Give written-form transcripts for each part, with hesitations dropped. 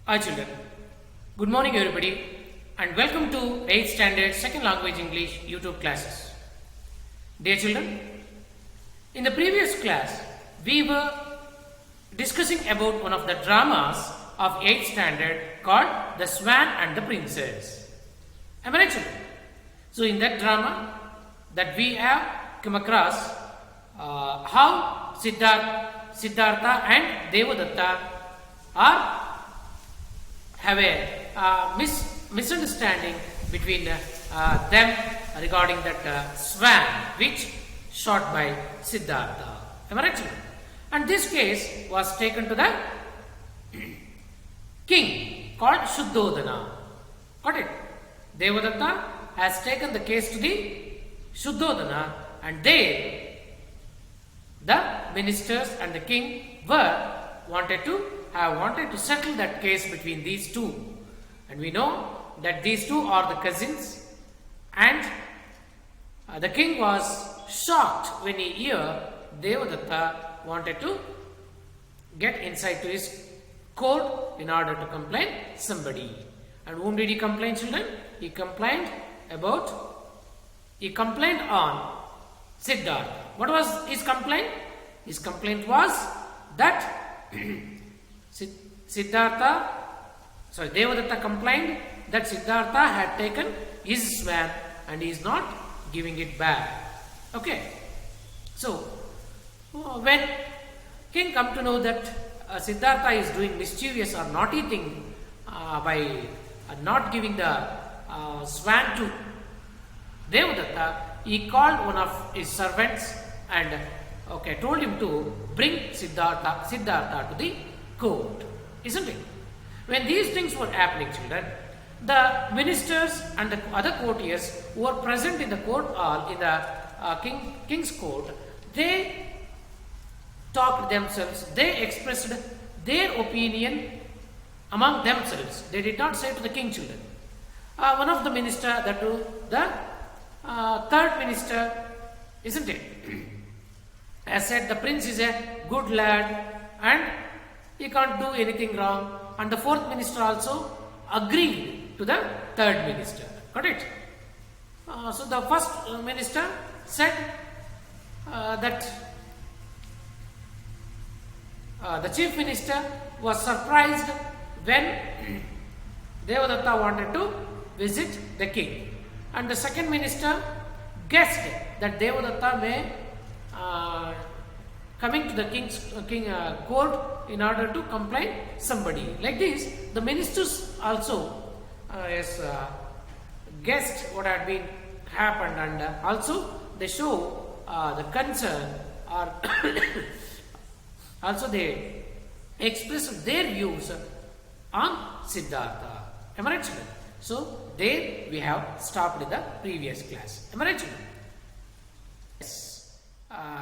Hi children, good morning everybody and welcome to 8th standard second language English YouTube classes. Dear children, in the previous class we were discussing about one of the dramas of 8th standard called The Swan and the Princess. Am I right children? So in that drama that we have come across how Siddhartha and Devadatta are have a misunderstanding between them regarding that swan which shot by Siddhartha. Am I right? And this case was taken to the king called Shuddhodana. Got it? Devadatta has taken the case to the Shuddhodana, and there the ministers and the king wanted to settle that case between these two, and we know that these two are the cousins, and the king was shocked when he heard Devadatta wanted to get inside to his court in order to complain somebody. And whom did he complain, children? He complained on Siddhartha. What was his complaint? His complaint was that Devadatta complained that Siddhartha had taken his swan and he is not giving it back. Okay. So, when king come to know that Siddhartha is doing mischievous or naughty thing by not giving the swan to Devadatta, he called one of his servants and told him to bring Siddhartha to the court. Isn't it? When these things were happening, children, the ministers and the other courtiers who were present in the court hall, in the king's court, they talked themselves, they expressed their opinion among themselves. They did not say to the king, children. One of the minister, the third minister, isn't it, has said the prince is a good lad and he can't do anything wrong, and the fourth minister also agreed to the third minister. Got it? So the first minister said that the chief minister was surprised when Devadatta wanted to visit the king, and the second minister guessed that Devadatta may coming to the king court in order to complain somebody. Like this, the ministers also guessed what had been happened, and also they show the concern, or also they expressed their views on Siddhartha. Am I right, children? So there we have stopped in the previous class. Am I right, children?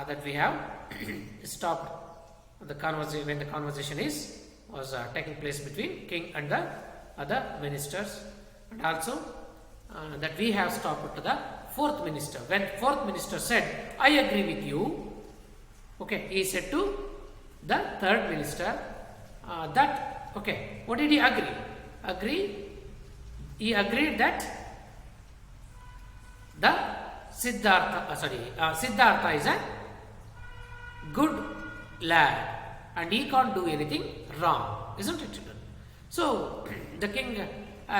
That we have stopped the conversation when the conversation was taking place between king and the other ministers, and also that we have stopped to the fourth minister. When fourth minister said, "I agree with you," he said to the third minister that what did he agree? He agreed that the Siddhartha is a good lad and he can't do anything wrong, isn't it, children? So the king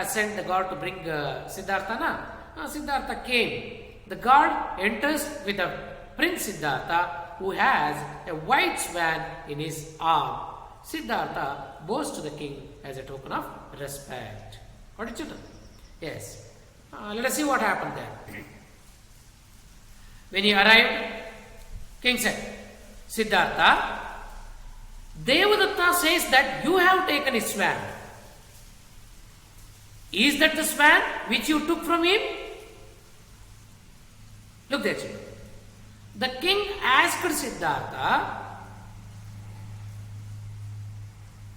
sent the guard to bring Siddhartha. Siddhartha came. The guard enters with the Prince Siddhartha, who has a white swan in his arm. Siddhartha bows to the king as a token of respect. What did children? Yes. Let us see what happened there. When he arrived, king said, "Siddhartha, Devadatta says that you have taken his swan. Is that the swan which you took from him?" Look there, children. The king asked Siddhartha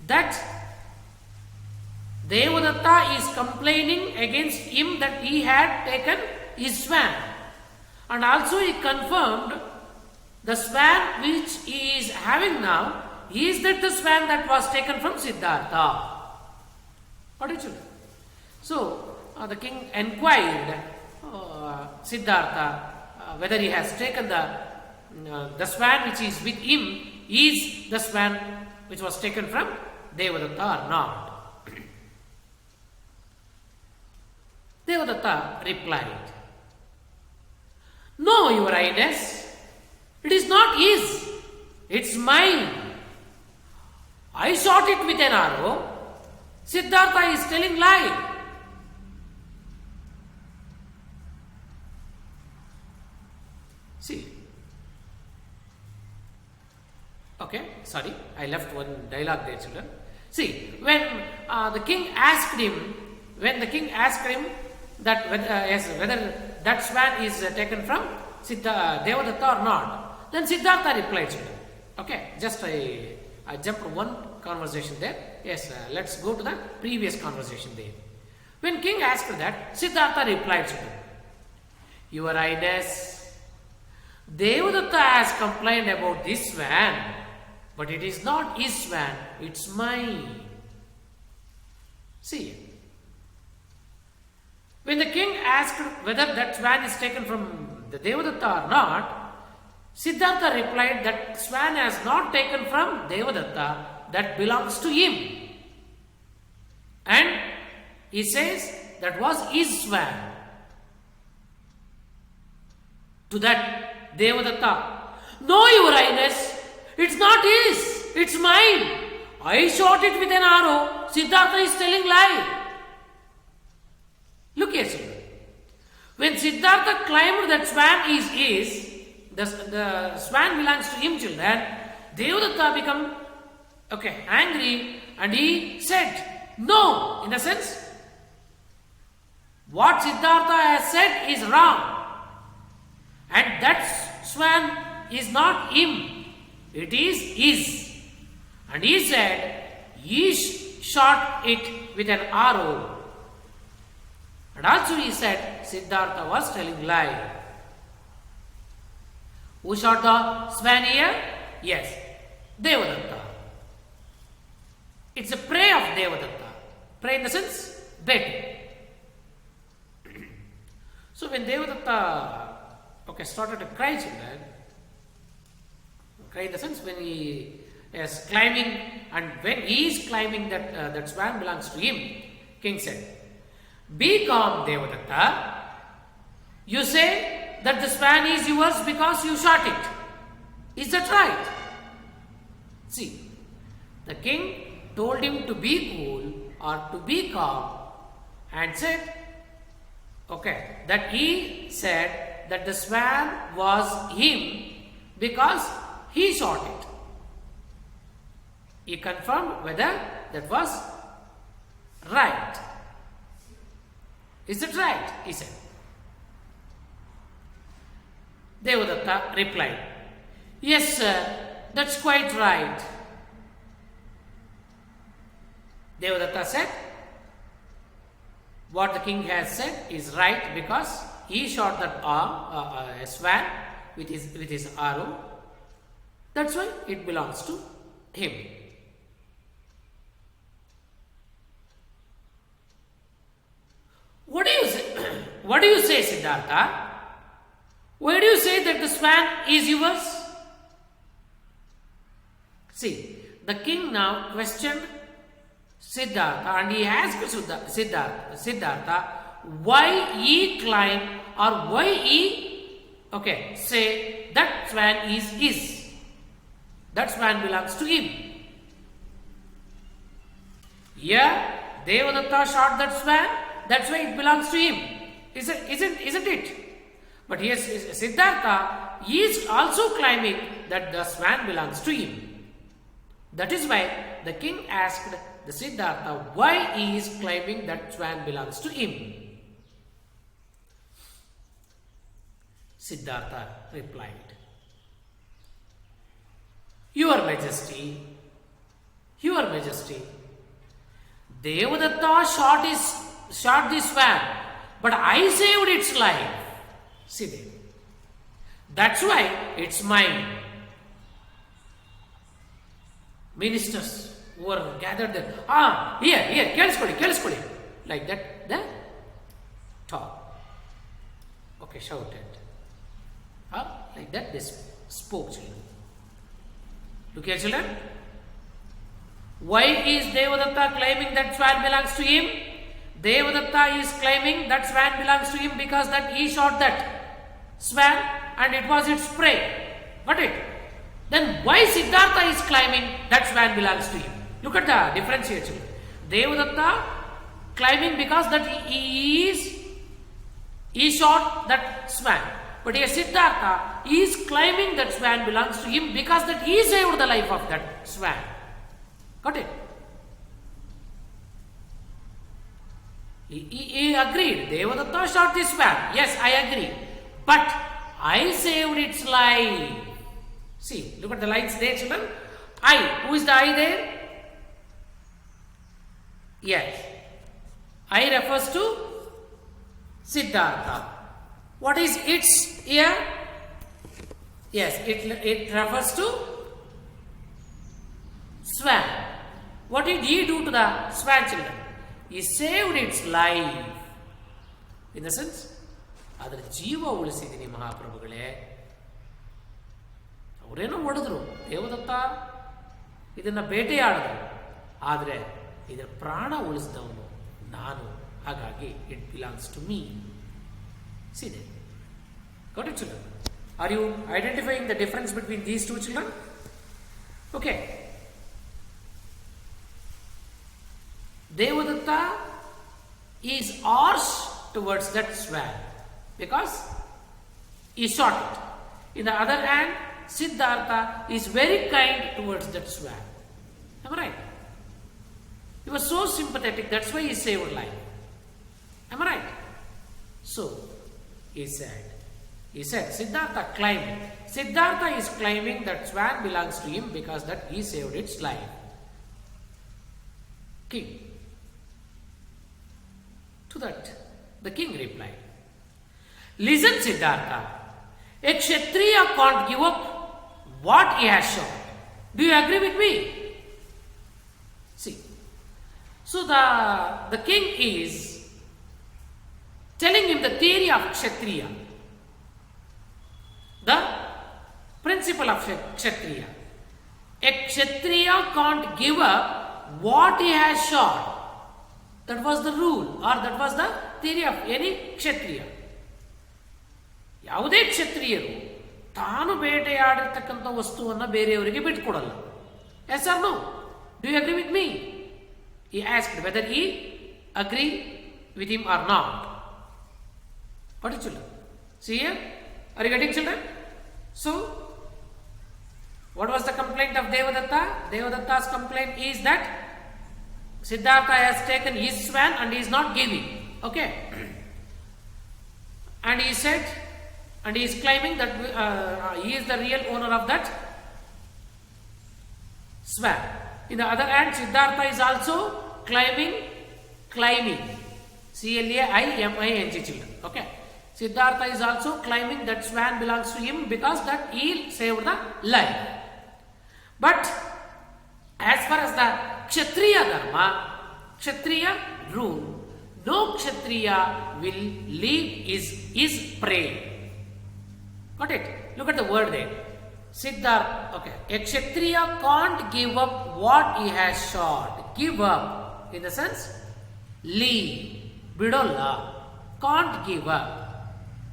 that Devadatta is complaining against him that he had taken his swan. And also he confirmed the swan which he is having now, is that the swan that was taken from Siddhartha? What is children? So the king inquired Siddhartha whether he has taken the swan which is with him is the swan which was taken from Devadatta or not. Devadatta replied, "No, your highness, it is not his, it's mine. I shot it with an arrow. Siddhartha is telling lie." See. Okay, sorry, I left one dialogue there, children. See, when the king asked him that whether that swan is taken from Devadatta or not, then Siddhartha replied, children. Okay, just I jumped one conversation there. Yes, let's go to the previous conversation there. When king asked that, Siddhartha replied, children, "Your highness, Devadatta has complained about this swan, but it is not his swan, it's mine." See, when the king asked whether that swan is taken from the Devadatta or not, Siddhartha replied that swan has not taken from Devadatta, that belongs to him. And he says that was his swan. To that Devadatta, "No, your highness, it's not his, it's mine. I shot it with an arrow. Siddhartha is telling lie." Look here, children. When Siddhartha claimed that swan is his, the swan belongs to him, children, Devadatta became angry and he said, "No," in a sense, what Siddhartha has said is wrong. And that swan is not him, it is his. And he said, he shot it with an arrow. And also he said, Siddhartha was telling lie. Who shot the swan here? Yes, Devadatta. It's a prey of Devadatta. Prey in the sense, bed. So when Devadatta started to cry, children. Cry in the sense when he is climbing, and when he is climbing that swan belongs to him, king said, "Be calm, Devadatta. You say that the swan is yours because you shot it. Is that right?" See, the king told him to be cool or to be calm and said, that he said that the swan was him because he shot it. He confirmed whether that was right. "Is it right?" he said. Devadatta replied, "Yes, sir, that's quite right." Devadatta said, "What the king has said is right because he shot that swan with his arrow. That's why it belongs to him." What do you say? What do you say, Siddhartha? Why do you say that the swan is yours? See, the king now questioned Siddhartha and he asked Siddhartha why he claimed or why he say that swan is his. That swan belongs to him. Yeah, Devadatta shot that swan, that's why it belongs to him. Isn't it? But yes, Siddhartha is also claiming that the swan belongs to him. That is why the king asked the Siddhartha why he is claiming that swan belongs to him. Siddhartha replied, Your Majesty, Devadatta shot this swan, but I saved its life. See there. That's why it's mine. Ministers, were gathered there. Here, ಕೇಳಿಸ್ಕೊಳ್ಳಿ. Like that, the talk. Okay, shouted. Like that, they spoke, children. Look here, children. Why is Devadatta claiming that Swan belongs to him? Devadatta is claiming that Swan belongs to him because that he shot that Swan and it was its prey. Got it? Then why Siddhartha is claiming that Swan belongs to him? Look at the difference here, children. Devadatta claiming because that he shot that Swan. But here Siddhartha is claiming that Swan belongs to him because that he saved the life of that Swan. Got it? He agreed. Devadatta shot this Swan. Yes, I agree. But I saved its life. See, look at the lines there, children. I. Who is the I there? Yes. I refers to Siddhartha. What is its here? Yes, it refers to Swan. What did he do to the Swan, children? He saved its life. In the sense, ಅದರ ಜೀವ ಉಳಿಸಿದ್ದೀನಿ ಮಹಾಪ್ರಭುಗಳೇ. ಅವರೇನೋ ಹೊಡೆದ್ರು, ದೇವದತ್ತ ಇದನ್ನು ಬೇಟೆಯಾಡಿದ್ರು, ಆದರೆ ಇದರ ಪ್ರಾಣ ಉಳಿಸಿದವನು ನಾನು. ಹಾಗಾಗಿ it belongs to me. See there. Got it, children? Are you identifying the difference between these two, children? Okay. Devadatta is harsh towards that Swan because he shot it. In the other hand, Siddhartha is very kind towards that Swan. Am I right? He was so sympathetic, that's why he saved life. Am I right? So, he said, Siddhartha claimed. Siddhartha is claiming that Swan belongs to him because that he saved its life. King. To that, the king replied, listen, Siddhartha, a Kshatriya can't give up what he has shot. Do you agree with me? See, so the king is telling him the theory of Kshatriya, the principle of Kshatriya. A Kshatriya can't give up what he has shot. That was the rule, or that was the theory of any Kshatriya. ಯಾವುದೇ ಕ್ಷತ್ರಿಯರು ತಾನು ಬೇಟೆಯಾಡಿರ್ತಕ್ಕಂಥ ವಸ್ತುವನ್ನು ಬೇರೆಯವರಿಗೆ ಬಿಟ್ಕೊಡಲ್ಲ. Yes or no? Do you agree with me? He asked whether he agree with him or not. What is, children? See here? Are you getting, children? So, what was the complaint of Devadatta? Devadatta's complaint is that Siddhartha has taken his Swan and he is not giving. Okay? And he said, and he is claiming that he is the real owner of that Swan. In the other hand, Siddhartha is also claiming, C-L-A-I-M-I-N-G, children. Okay? Siddhartha is also claiming that Swan belongs to him because that he saved the life. But as far as the Kshatriya Dharma, Kshatriya rule, no Kshatriya will leave his prey. Got it? Look at the word there. Siddhartha, okay. A Kshatriya can't give up what he has shot. Give up, in the sense, leave. Bidolla. Can't give up.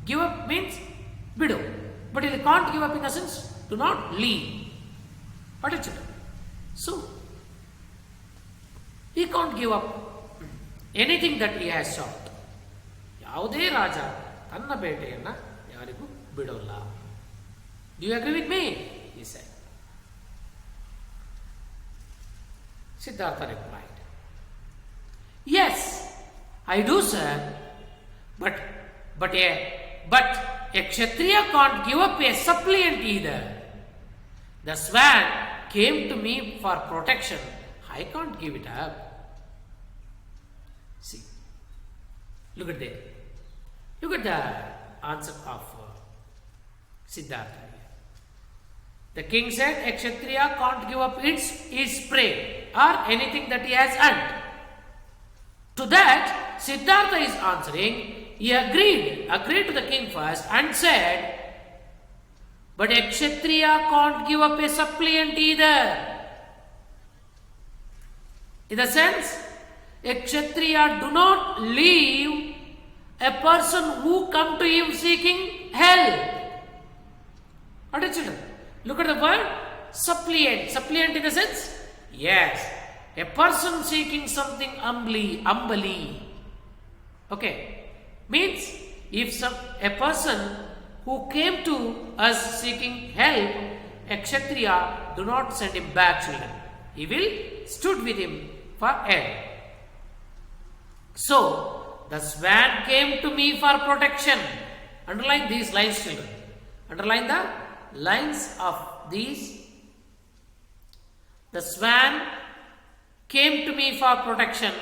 Give up means bido. But he can't give up in the sense, do not leave. What is it? So, he can't give up anything that he has shot. ಯಾವುದೇ ರಾಜ ತನ್ನ ಬೇಟೆಯನ್ನು ಯಾರಿಗೂ ಬಿಡೋಲ್ಲ. Do you agree with me? He said. Siddhartha replied, yes, I do, sir. But a Kshatriya can't give up a suppliant either. The Swan came to me for protection. I can't give it up. See, look at that. Look at the answer of Siddhartha. The king said, a Kshatriya can't give up his prey or anything that he has earned. To that, Siddhartha is answering, he agreed to the king first and said, but a Kshatriya can't give up a suppliant either. In the sense, a Kshatriya do not leave a person who come to him seeking help. What is it? Look at the word suppliant. Suppliant in the sense? Yes. A person seeking something humbly. Okay. Means if a person who came to us seeking help, a Kshatriya do not send him back, children. He will stood with him for help. So, the swan came to me for protection. Underline these lines, children. Underline the lines of these. The swan came to me for protection.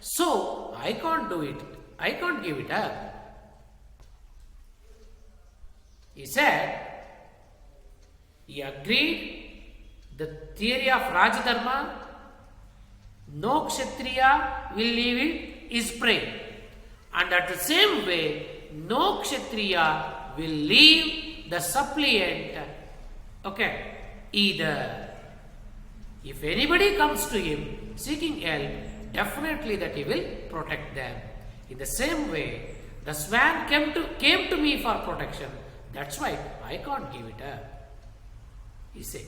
So, I can't do it. I can't give it up. He said, he agreed the theory of Rajadharma, no Kshatriya will leave it is prey. And at the same way, no Kshatriya will leave the suppliant, okay, either. If anybody comes to him seeking help, definitely that he will protect them. In the same way, the swan came to me for protection. That's why I can't give it up, he said.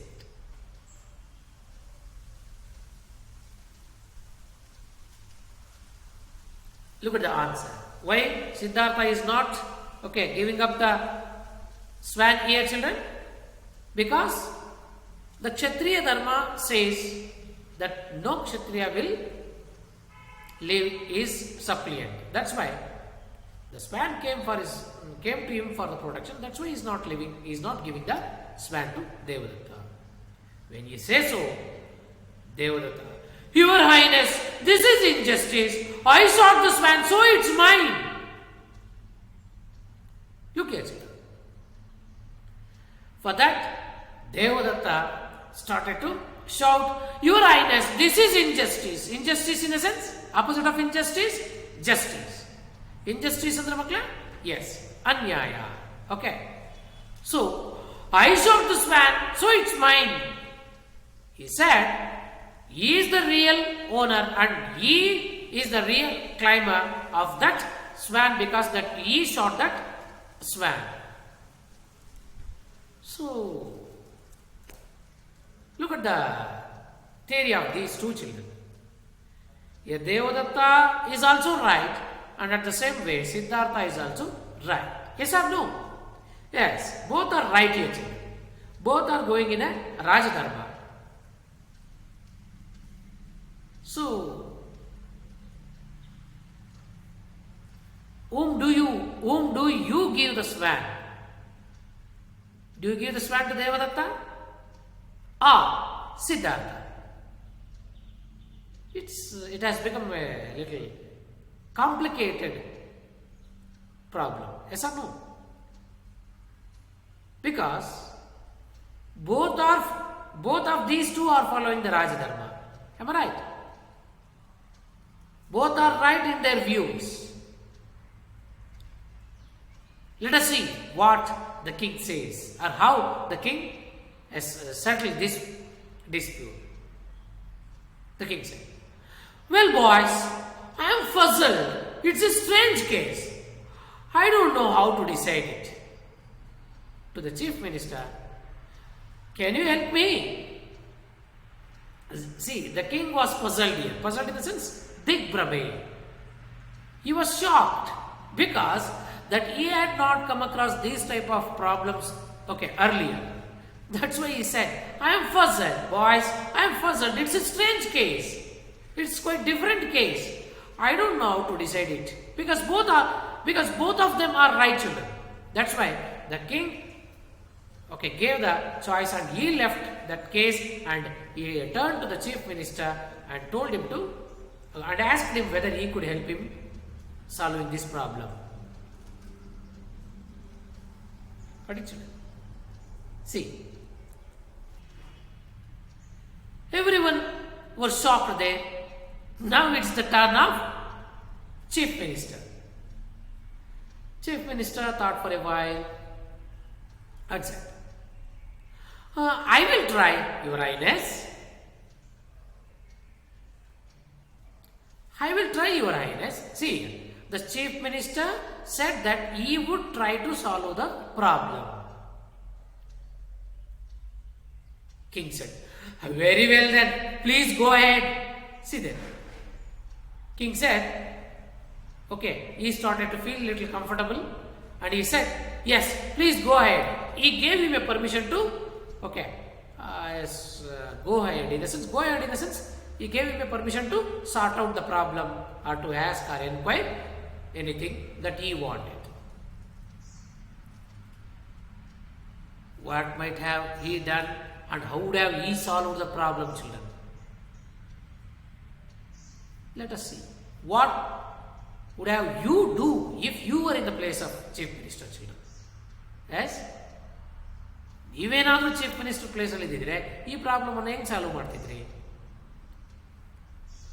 Look at the answer. Why Siddhartha is not, okay, giving up the swan here, children? Because the Kshatriya Dharma says that no Kshatriya will leave his suppliant. That's why the swan came to him for the protection. That's why he is not giving the swan to Devadatta. When you say so, Devadatta, Your Highness, this is injustice. I sought the swan, so it's mine. Look here, children. For that, Devadatta started to shout, Your Highness, this is injustice. Injustice in a sense? Opposite of injustice? Justice. Injustice andre makla? Yes. Anyaya. Okay. So, I sought the swan, so it's mine. He said, he is the real owner and he is the real climber of that swan because that he shot that swan. So, look at the theory of these two children. Here Devadatta is also right and at the same way Siddhartha is also right. Yes or no? Yes, both are right here, children. Both are going in a Rajadharma. So, whom do you give the swan? Do you give the swan to Devadatta or Siddhartha? It has become a little complicated problem. Yes or no? Because both of these two are following the Rajadharma. Am I right? Both are right in their views. Let us see what the king says or how the king has settled this dispute. The king said, Well, boys, I am puzzled. It's a strange case. I don't know how to decide it. To the chief minister, can you help me? See, the king was puzzled here. Puzzled in the sense, Digbhrame. He was shocked because that he had not come across these type of problems earlier. That's why he said, I am puzzled, boys. I am puzzled. It's a strange case. It's quite different case. I don't know how to decide it. Because both of them are right children. That's why the king gave the choice and he left that case and he turned to the chief minister and told him and asked him whether he could help him solving this problem. What did you do? See, Everyone was shocked there. Now it's the turn of Chief Minister. Chief Minister thought for a while and said, I will try, Your Highness. I will try, Your Highness. See, the Chief Minister said that he would try to solve the problem. King said, very well then, please go ahead. See there. King said, okay, he started to feel a little comfortable and he said, yes, please go ahead. He gave him a permission to, okay, go ahead in the sense, he gave him a permission to sort out the problem or to ask or inquire anything that he wanted. What might have he done and how would have he solved the problem, children? Let us see. What would have you do if you were in the place of Chief Minister, children? Yes? ನೀವೇನಾದರೂ chief minister ಪ್ಲೇಸಲ್ಲಿ ಇದ್ದಿದ್ರೆ ಈ problem ಅನ್ನು ಹೆಂಗೆ solve ಮಾಡ್ತಿದ್ರಿ?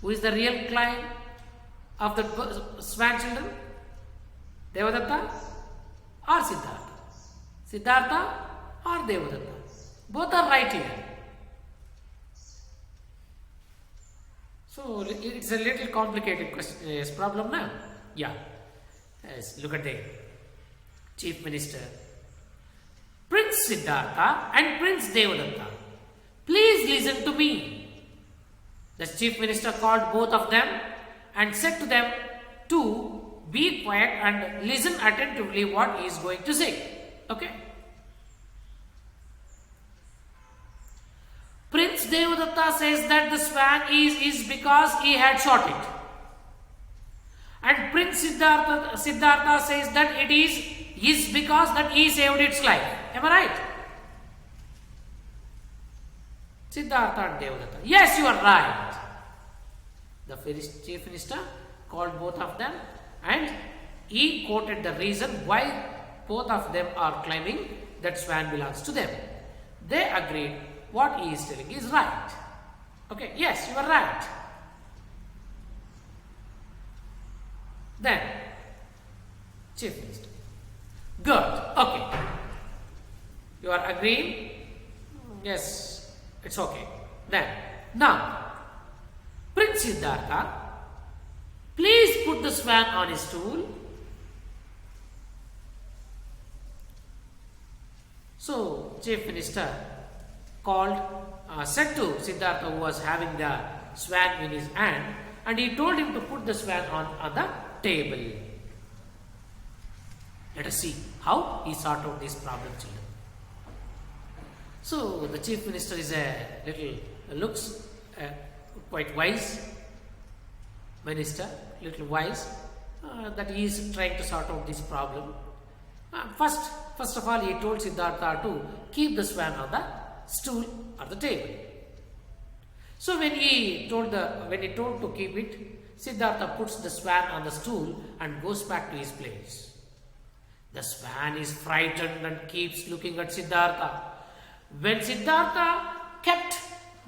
Who is the real client of the Swan children? Devadatta or Siddhartha? Siddhartha or Devadatta? Both are right here. So it's a little complicated question, problem now. Yeah. Yes, look at the Chief Minister. Prince Siddhartha and Prince Devadatta, please listen to me. The Chief Minister called both of them and said to them to be quiet and listen attentively what he is going to say. Okay. Prince Devadatta says that the swan is because he had shot it. And Prince Siddhartha says that it is because that he saved its life. Am I right? Siddhartha and Devadatta. Yes, you are right. The Chief Minister called both of them and he quoted the reason why both of them are claiming that swan belongs to them. They agreed what he is telling is right. Okay, yes, you are right. Then, Chief Minister. Good, okay. You are agreeing? Yes, it's okay. Then, now, Prince Siddhartha, please put the swan on his stool. So, Chief Minister said to Siddhartha, who was having the swan in his hand, and he told him to put the swan on the table. Let us see how he sorted out this problem, children. So the Chief Minister is looks quite wise minister, little wise, that he is trying to sort out this problem. First of all, he told Siddhartha to keep the swan on the stool or the table. So when he told to keep it, Siddhartha puts the swan on the stool and goes back to his place. The swan is frightened and keeps looking at Siddhartha. When Siddhartha kept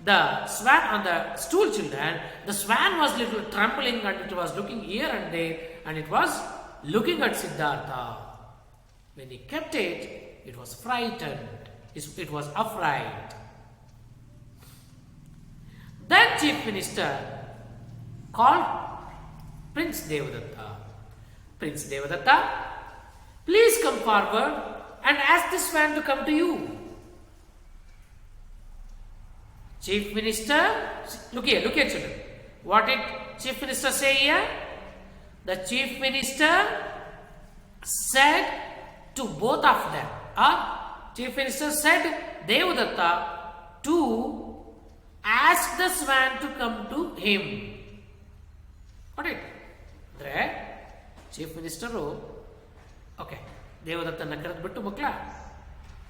the swan on the stool, children, the swan was little trembling and it was looking here and there and it was looking at Siddhartha. When he kept it, it was frightened. It was afraid. Then Chief Minister called Prince Devadatta. Prince Devadatta, please come forward and ask the swan to come to you. Chief Minister, look here children. What did Chief Minister say here? The Chief Minister said to both of them, Chief Minister said Devadatta to ask the swan to come to him. Got it? There, Chief Minister, okay, Devadattana ಕರೆದ್ಬಿಟ್ಟು ಮಕ್ಕಳ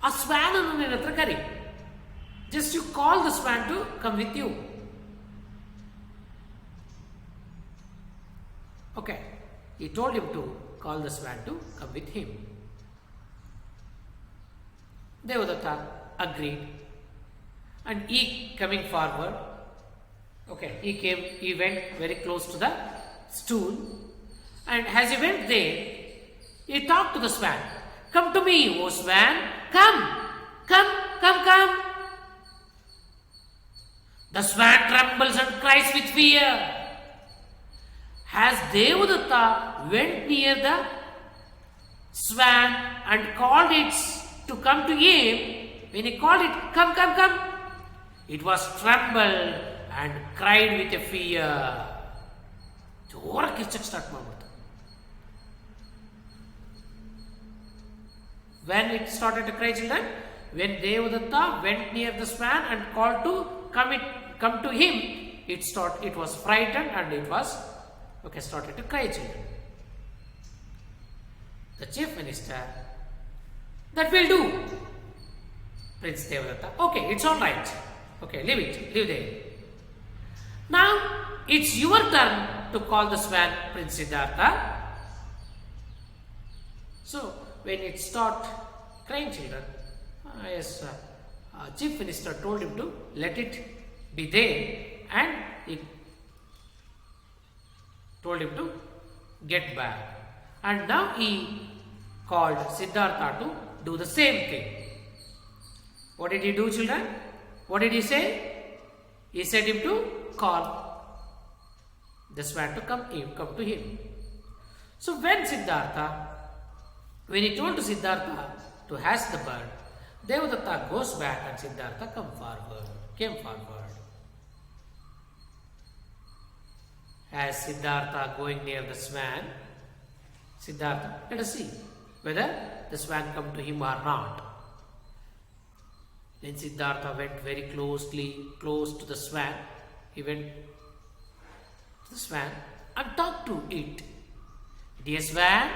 ಆ ಸ್ವಾನ್ ಅನ್ನು ನಿನ್ನ ಹತ್ರ ಕರಿ. Just you call the swan to come with you. Okay, he told him to call the swan to come with him. Devadatta agreed and he coming forward Okay, he went very close to the stool, and as he went there, he talked to the swan. Come to me, O swan, come. The swan trembles and cries with fear. As Devadatta went near the swan and called it to come to him, when he called it, come, it was trembled and cried with a fear. ಜೋರಾಗಿ ಕಿರ್ಚಕ್ಕೆ start ಮಾಡ್ಬಿಡ್ತು. When it started to cry, children, when Devadatta went near the swan and called to come to him, it was frightened and it was started to cry, children. The chief minister, that will do, Prince Devadatta. Okay, it's all right. Okay, leave there. Now it's your turn to call the swan, Prince Siddhartha. So when it stopped crying, children, chief minister told him to let it be there, and he told him to get back. And now he called Siddhartha to do the same thing. What did he do, children? What did he say? He said him to call the swan to come to him. So when he told to Siddhartha to ask the bird, Devadatta goes back and Siddhartha came forward. As Siddhartha going near the swan, let us see whether the swan come to him or not. Then Siddhartha went very close to the swan. He went to the swan and talked to it. Dear swan,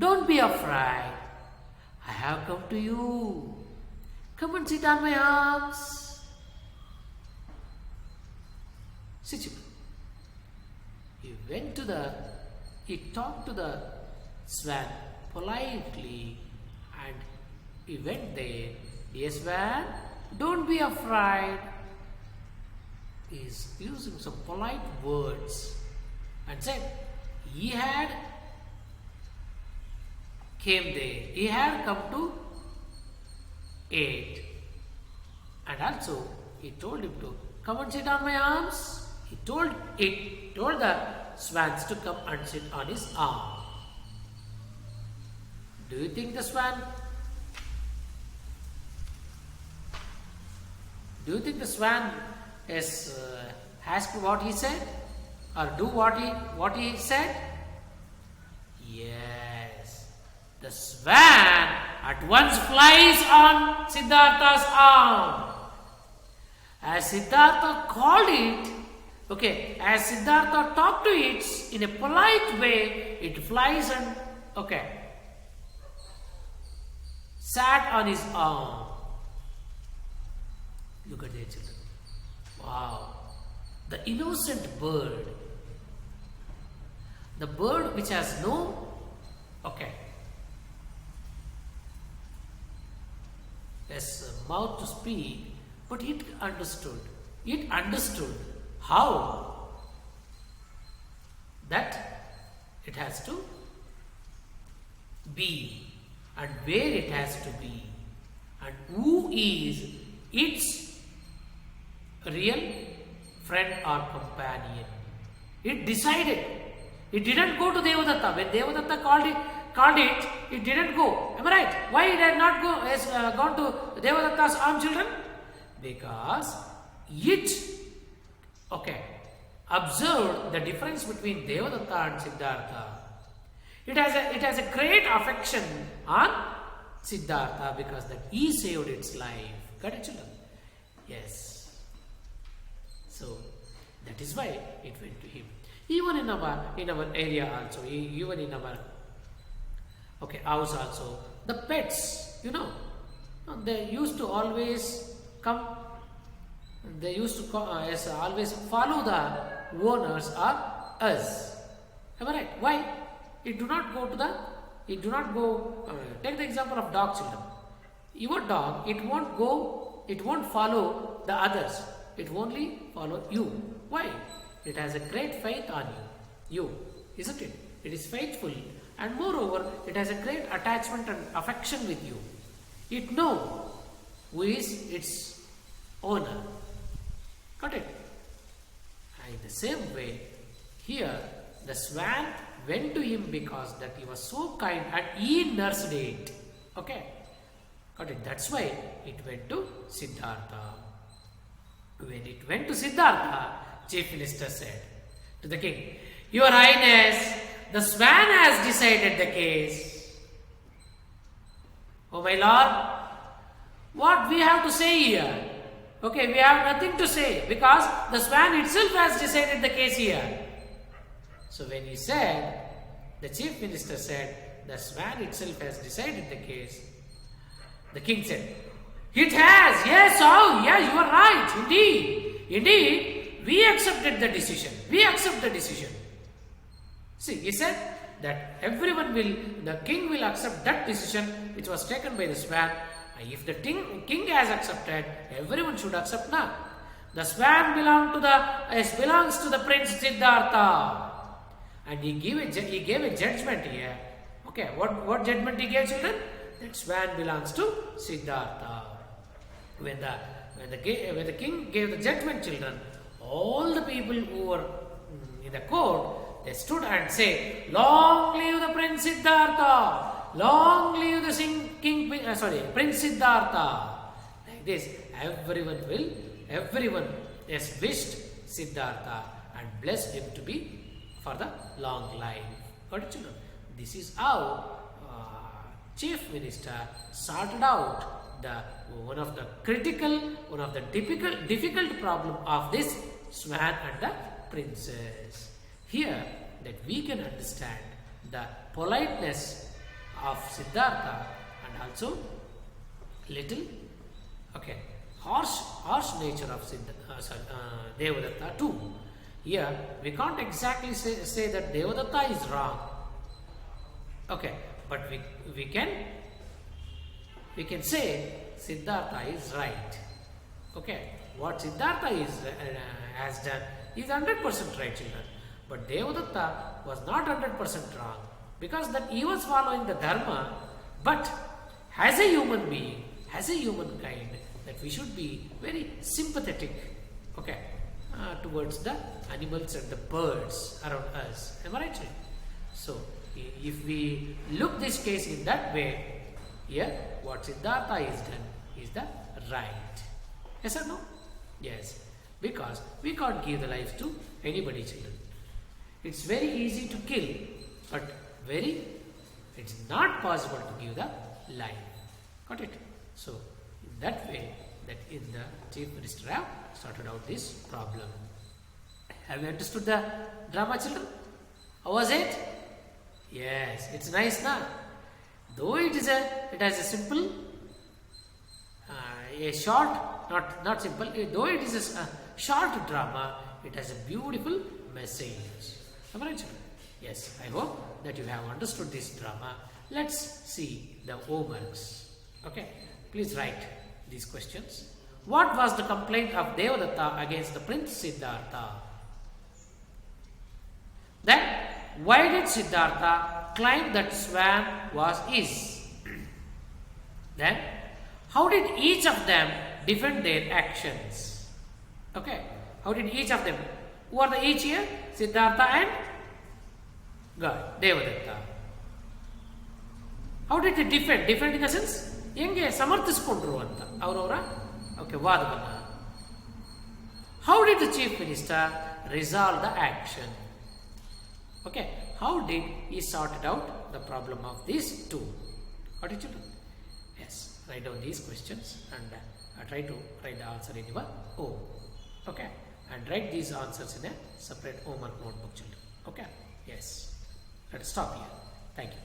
don't be afraid. I have come to you. Come and sit on my arms. Sit. He talked to the swan politely, and he went there. Dear swan, don't be afraid. He is using some polite words and said he had came there. He had come to eat, and also he told him to come and sit on my arms. He told the swans to come and sit on his arm. Do you think the swan has asked what he said, or do what he said? Yes. The swan at once flies on Siddhartha's arm. As Siddhartha called it, as Siddhartha talked to it in a polite way, it flies and sat on his arm. Look at that, children. Wow. The innocent bird. The bird which has no mouth to speak, but it understood. It understood how that it has to be and where it has to be and who is its real friend or companion. It decided. It didn't go to Devadatta. When Devadatta called it, it didn't go. Am I right? Why it had not gone to Devadatta's arm, children? Because it observed the difference between Devadatta and Siddhartha. It has a great affection on Siddhartha because that he saved its life. Got it, children? Yes. So that is why it went to him. Even in our area also, even in our house also, the pets, they used to always come. They used to always follow the owners or us. Am I right? Why? It do not go. Take the example of dog, children. Your dog, it won't follow the others. It only follow you. Why? It has a great faith on you, isn't it? It is faithful, and moreover, it has a great attachment and affection with you. It knows who is its owner. Got it? And in the same way, here the swan went to him because that he was so kind and he nursed it. Okay? Got it? That's why it went to Siddhartha. When it went to Siddhartha, chief minister said to the king, Your Highness, the swan has decided the case. Oh my lord, what we have to say here? Okay, we have nothing to say because the swan itself has decided the case here. So when he said, the chief minister said, the swan itself has decided the case, the king said, It has, yes, oh, yeah, you are right, indeed. Indeed, we accepted the decision. We accept the decision. See, he said that everyone will, the king will accept that decision which was taken by the swan. If the king has accepted, everyone should accept now. The swan belongs to the prince Siddhartha. And he gave a judgment here. Okay, what judgment he gave, children? That swan belongs to Siddhartha. When the king gave the judgment, children, all the people who were in the court, they stood and said, Long live the Prince Siddhartha! Long live the Prince Siddhartha! Like this, everyone has wished Siddhartha and blessed him to be for the long life. Got it, children? This is how chief minister sorted out one of the difficult problem of this swan and the princess. Here that we can understand the politeness of Siddhartha and also little harsh nature of Devadatta too. Here we can't exactly say that Devadatta is wrong. Okay, but we can say Siddhartha is right. Okay, what Siddhartha has done is 100% right, children. But Devadatta was not 100% wrong because that he was following the dharma. But as a human being, as a humankind, that we should be very sympathetic, towards the animals and the birds around us. Am I right, children? So, if we look this case in that way, here what Siddhartha is done is the right. Yes or no? Yes. Because we can't give the life to anybody, children. It's very easy to kill, but it's not possible to give the life. Got it? So, in that way, that in the chief minister have sorted out this problem. Have you understood the drama, children? How was it? Yes, it's nice now. Though it has a simple, a short, not simple. Though it is a short drama, it has a beautiful message. Am I right, children? Yes, I hope that you have understood this drama. Let's see the homeworks. Okay, please write these questions. What was the complaint of Devadatta against the Prince Siddhartha? Then, why did Siddhartha claim that swan was his? Then, how did each of them defend their actions? Okay, how did each of them? Who are the each here? Siddhartha and God, Devadatta. How did they defend? Defend in the sense? ಹೆಂಗೆ ಸಮರ್ಥಿಸಿಕೊಂಡ್ರು ಅಂತ ಅವರವರ ವಾದವನ್ನು. How did the chief minister resolve the action? Okay, how did he sort out the problem of these two? Got it, children? Yes, write down these questions and try to write the answer in your own. Okay, and write these answers in a separate homework notebook, children. Okay, yes. Let's stop here. Thank you.